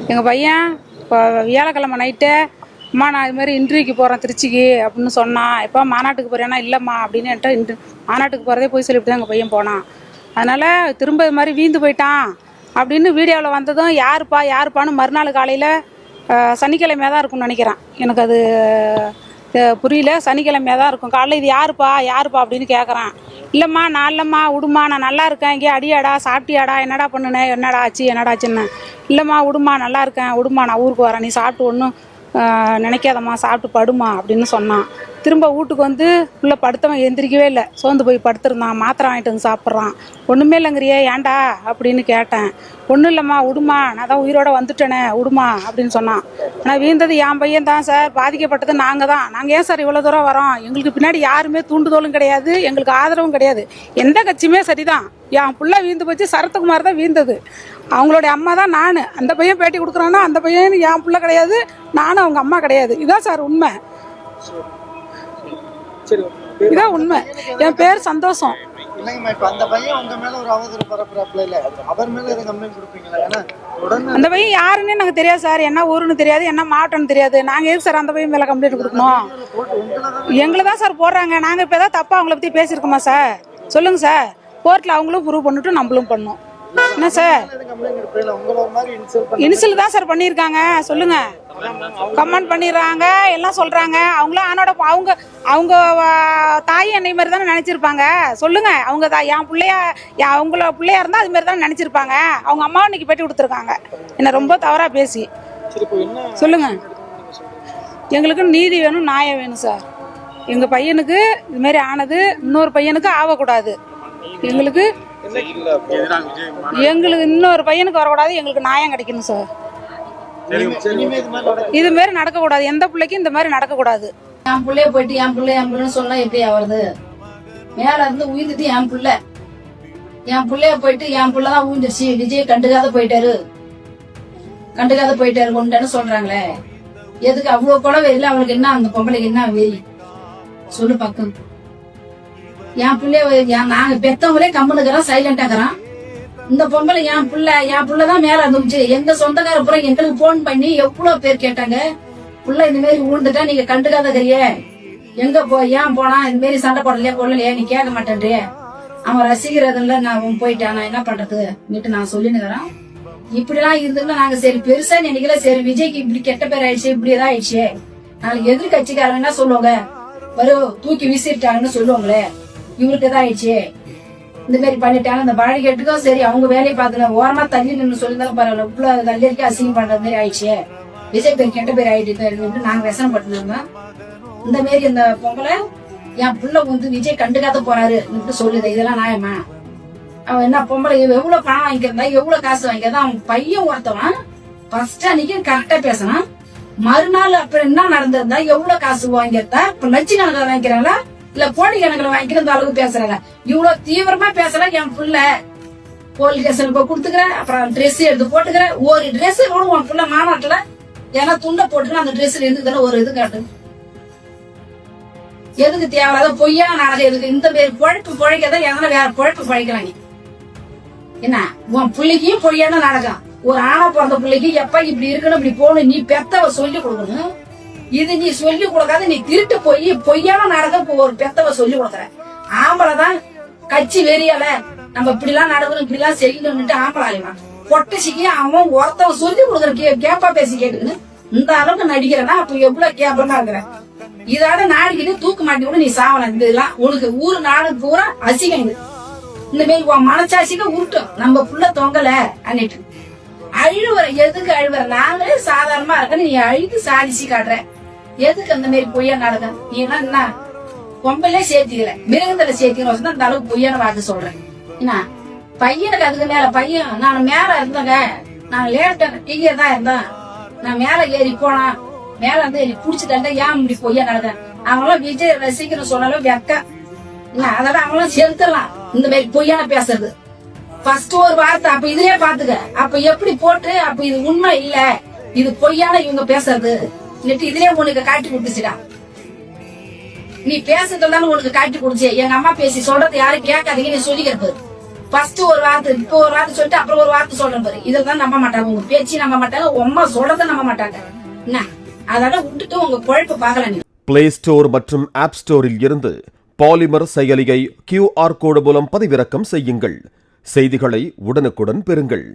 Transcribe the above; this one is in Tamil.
எங்கள் பையன் இப்போ வியாழக்கிழமை நைட்டு அம்மா நான் இதுமாரி இன்டர்வியூக்கு போகிறேன் திருச்சிக்கு அப்படின்னு சொன்னான். எப்போ மாநாட்டுக்கு போகிறேன்னா இல்லைம்மா அப்படின்னு என்கிட்ட மாநாட்டுக்கு போகிறதே போய் சொல்லிவிட்டு தான் எங்கள் பையன் போனான். அதனால் திரும்ப இது மாதிரி வீந்து போயிட்டான் அப்படின்னு வீடியோவில் வந்ததும் யாருப்பான்னு மறுநாள் காலையில் சனிக்கிழமையாக தான் இருக்கும்னு நினைக்கிறேன். எனக்கு அது புரியல. சனிக்கிழமையாக தான் இருக்கும். காலையில் இது யாருப்பா அப்படின்னு கேட்குறான். இல்லைம்மா நான் இல்லைம்மா விடுமா, நான் நல்லா இருக்கேன், இங்கே அடியாடா சாப்பிட்டியாடா, என்னடா பண்ணுனேன், என்னடா ஆச்சுன்னு. இல்லைம்மா விடுமா நல்லா இருக்கேன், விடுமா நான் ஊருக்கு வரேன், நீ சாப்பிட்டு ஒன்றும் நினைக்காதம்மா, சாப்பிட்டு படுமா அப்படின்னு சொன்னான். திரும்ப வீட்டுக்கு வந்து உள்ளே படுத்தவன் எந்திரிக்கவே இல்லை, சோர்ந்து போய் படுத்துருந்தான். மாத்திரை வாங்கிட்டு வந்து சாப்பிட்றான். ஒன்றுமே இல்லைங்கிறியே ஏன்டா அப்படின்னு கேட்டேன். ஒன்றும் இல்லைம்மா விடுமா, நான் தான் உயிரோட வந்துட்டேனே விடுமா அப்படின்னு சொன்னான். ஆனால் வீழ்ந்தது என் பையன் தான் சார், பாதிக்கப்பட்டது நாங்கள் தான். நாங்கள் ஏன் சார் இவ்வளோ தூரம் வரோம்? எங்களுக்கு பின்னாடி யாருமே தூண்டுதலும் கிடையாது, எங்களுக்கு ஆதரவும் கிடையாது. எந்த கட்சியுமே சரிதான். என் பிள்ளை வீழ்ந்து போச்சு, சரத்குமார் தான் வீழ்ந்தது. அவங்களுடைய அம்மா தான் நான். அந்த பையன் பேட்டி கொடுக்குறான்னா அந்த பையன் என் பிள்ளை கிடையாது, நானும் அவங்க அம்மா கிடையாது. இதான் சார் உண்மை, இதான் உண்மை. என் பேர் சந்தோஷம். அந்த பையன் யாருன்னு எனக்கு தெரியாது சார், என்ன ஊருன்னு தெரியாது, என்ன மாவட்டம்னு தெரியாது. நாங்கள் எதுக்கு சார் அந்த பையன் மேலே கம்ப்ளைண்ட் கொடுக்கணும்? எங்களை தான் சார் போடுறாங்க. நாங்கள் இப்போ ஏதாவது தப்பாக அவங்கள பற்றி பேசியிருக்கோமா சார்? சொல்லுங்கள் சார். கோர்ட்டில் அவங்களும் ப்ரூவ் பண்ணிட்டு நம்மளும் பண்ணோம். என்ன சார் இனிஷியல் தான் சார் பண்ணியிருக்காங்க. சொல்லுங்க, கமெண்ட் பண்ணிடுறாங்க, எல்லாம் சொல்றாங்க. அவங்களும் ஆனோட அவங்க தாய் என்னை மாதிரி தானே நினைச்சிருப்பாங்க. சொல்லுங்க, அவங்க என் பிள்ளையா அவங்கள பிள்ளையா இருந்தா அது மாதிரி தானே நினைச்சிருப்பாங்க. அவங்க அம்மாவை இன்னைக்கு பேட்டி கொடுத்துருக்காங்க என்ன ரொம்ப தவறா பேசி. சொல்லுங்க, எங்களுக்கு நீதி வேணும், நியாயம் வேணும் சார். எங்க பையனுக்கு இது மாதிரி ஆனது இன்னொரு பையனுக்கு ஆகக்கூடாது. எங்களுக்கு இன்னொரு பையனுக்கு வரக்கூடாது. எங்களுக்கு நியாயம் கிடைக்கணும் சார். இது மாதிரி நடக்கக்கூடாது. எந்த பிள்ளைக்கும் இந்த மாதிரி நடக்கக்கூடாது. என் பிள்ளைய போயிட்டு என் பிள்ளை சொன்னா எப்படி ஆகுறது? மேல இருந்து உயிர்ந்துட்டு என் பிள்ளைய போயிட்டு என் பிள்ளைதான் உயிர்ந்துருச்சு, விஜய் கண்டுக்காத போயிட்டாரு கொண்டான்னு சொல்றாங்களே. எதுக்கு அவ்வளவு கூட வெறியில அவளுக்கு என்ன, அந்த பொம்பளைக்கு என்ன வெறி சொல்லு பக்கம்? என் பிள்ளைய நாங்க பெத்தவங்களே கம்முனுக்குறோம், சைலண்டாக்குறான். இந்த பொம்பளை என் பிள்ளைதான் மேல இருந்துச்சு. எங்க சொந்தக்கார பூரா எங்களுக்கு போன் பண்ணி எவ்வளவு பேர் கேட்டாங்க, புள்ள இந்த மாதிரி ஊழ்ந்துட்டா நீங்க கண்டுக்காதறிய, எங்க ஏன் போனா இந்த மாதிரி சண்டை போடலையா நீ கேட்க மாட்டேன்றிய, அவன் ரசிக்கிறதுல நான் போயிட்டான், நான் என்ன பண்றது நான் சொல்லினுக்கிறேன். இப்படி எல்லாம் இருந்ததுன்னா நாங்க சரி பெருசா நினைக்கல. சரி விஜய்க்கு இப்படி கெட்ட பேர் ஆயிடுச்சு, இப்படி ஏதாவது ஆயிடுச்சு, நாளைக்கு எதிர்கட்சிக்காரங்க என்ன சொல்லுவாங்க, வரும் தூக்கி வீசிட்டாங்கன்னு சொல்லுவாங்களே, இவருக்கு ஏதாவது ஆயிடுச்சு இந்த மாதிரி பண்ணிட்டாங்க. இந்த பாடிக்கட்டுக்கும் சரி அவங்க வேலையை பார்த்துல ஓரமா தள்ளி நின்று சொல்லியிருந்தாலும் பரவாயில்ல, இவ்வளவு தள்ளி இருக்க அசிங்கம் பண்ற மாதிரி ஆயிடுச்சு, விஜய் பேர் கெட்ட பேர் ஆயிட்டு நாங்க விசனம் பட்டுருந்தோம். இந்த மாதிரி இந்த பொங்கலை என் புள்ள வந்து விஜய் கண்டுக்காத போறாரு சொல்லுது. இதெல்லாம் நியாயமா? அவன் என்ன பொம்பளை எவ்வளவு பணம் வாங்கிக்கிறதா, எவ்வளவு காசு வாங்கிக்கிறதா? அவன் பையன் ஒருத்தவன் ஃபர்ஸ்ட் அன்னைக்கு கரெக்டா பேசணும். மறுநாள் அப்புறம் என்ன நடந்திருந்தா, எவ்வளவு காசு வாங்கியிருந்தா, இப்ப லட்ச கணக்கில் வாங்கிக்கிறாங்களா இல்ல கோடி கணக்கில் வாங்கிக்கிற அந்த அளவுக்கு பேசுறாங்க. இவ்வளவு தீவிரமா பேசுற என் புள்ள போலீஸ் ஸ்டேஷன் போய் கொடுத்துக்கிறேன், அப்புறம் ட்ரெஸ் எடுத்து போட்டுக்கிறேன். ஒரு ட்ரெஸ் கூட உன் புள்ள மாநாட்டுல ஏன்னா துண்டை போட்டுக்கிறேன், அந்த ட்ரெஸ்ல எதுக்கு ஒரு இது காட்டு, எதுக்கு தேவையில்லாத பொய்யா நாடகம் எதுக்கு? இந்த பேர் பொழைப்பு பொழைக்கதான் எதனா வேற பொழைப்பு பொழைக்கிறாங்க. என்ன உன் பிள்ளைக்கும் பொய்யான நாடகம்? ஒரு ஆணா பிறந்த பிள்ளைக்கு எப்ப இப்படி இருக்கணும் இப்படி போகணும் நீ பெத்தவ சொல்லி கொடுக்கணும். இது நீ சொல்லி கொடுக்காத, நீ திருட்டு போய் பொய்யான நாடகம் ஒரு பெத்தவ சொல்லி கொடுக்குற. ஆம்பளைதான் கட்சி வெறியால நம்ம இப்படி எல்லாம் நடக்கணும் இப்படி எல்லாம் செய்யணும்னுட்டு ஆம்பளை ஆயிடுவான். பொட்டசிக்கு அவன் ஒருத்தவன் சொல்லி கொடுக்குற கேப்பா பேசி கேட்டுக்கணும். இந்த அளவுக்கு நடிக்கிறனா அப்ப எவ்வளவு கேப்பமா இருக்கிற? இதோட நாடிக்கிட்டு தூக்கு மாட்டி கூட நீ சாவலாம். இந்த இதெல்லாம் உனக்கு ஊரு நாடு பூரா அசிங்க. இந்த மாதிரி உன் மனச்சாட்சிக்கு உருட்டும், நம்ம புள்ள தொங்கல அன்னிட்டு அழுவற. எதுக்கு அழுவற? நாங்களே சாதாரணமா இருக்க, நீ அழுது சாதிச்சு காட்டுற. எதுக்கு அந்த மாதிரி பொய்யா நாடகம்? நீ என்ன பொம்பலே சேர்த்திக்கல, மிருகத்துல சேர்த்திக்கணும் அந்த அளவுக்கு பொய்யான வாக்கு சொல்றேன். என்ன பையனுக்கு அதுக்கு மேல பையன் நான் மேல இருந்தேங்க, நான் லேட்டர் கீழே தான் இருந்தேன், நான் மேல ஏறி போனா மேல இருந்து ஏறி புடிச்சுட்டா ஏன் இப்படி பொய்யா நடக்கிறேன்? அவங்களாம் விஜய் ரசிக்கணும் சொன்னாலும் வெக்க. அதோட அவங்களாம் செலுத்தலாம் இந்த மாதிரி பொய்யான பேசுறது. ஃபர்ஸ்ட் ஒரு வார்த்தை அப்ப இதுலயே பாத்துக்க, அப்ப எப்படி போட்டு அப்ப இது உண்மை இல்ல இது பொய்யான இவங்க பேசுறது இதுலயே உனக்கு காட்டி கொடுத்துச்சுடா. நீ பேசுறதுனால உனக்கு காட்டி கொடுச்சு. எங்க அம்மா பேசி சொல்றது யாரும் கேட்காதீங்க நீ சொல்லிக்கிறது. ஃபர்ஸ்ட் ஒரு வார்த்தை இப்போ ஒரு வார்த்தை சொல்லிட்டு அப்புறம் ஒரு வார்த்தை சொல்றேன் பாரு, இதெல்லாம் நம்ப மாட்டாங்க. உங்க பேச்சு நம்ப மாட்டாங்க, உம்மா சொல்றத நம்ப மாட்டாங்க. என்ன அதெல்லாம் விட்டுட்டு உங்க குழப்ப பாக்கல. நீ பிளே ஸ்டோர் மற்றும் ஆப் ஸ்டோரில் இருந்து பாலிமர் செயலியை QR கோடு மூலம் பதிவிறக்கம் செய்யுங்கள். செய்திகளை உடனுக்குடன் பெறுங்கள்.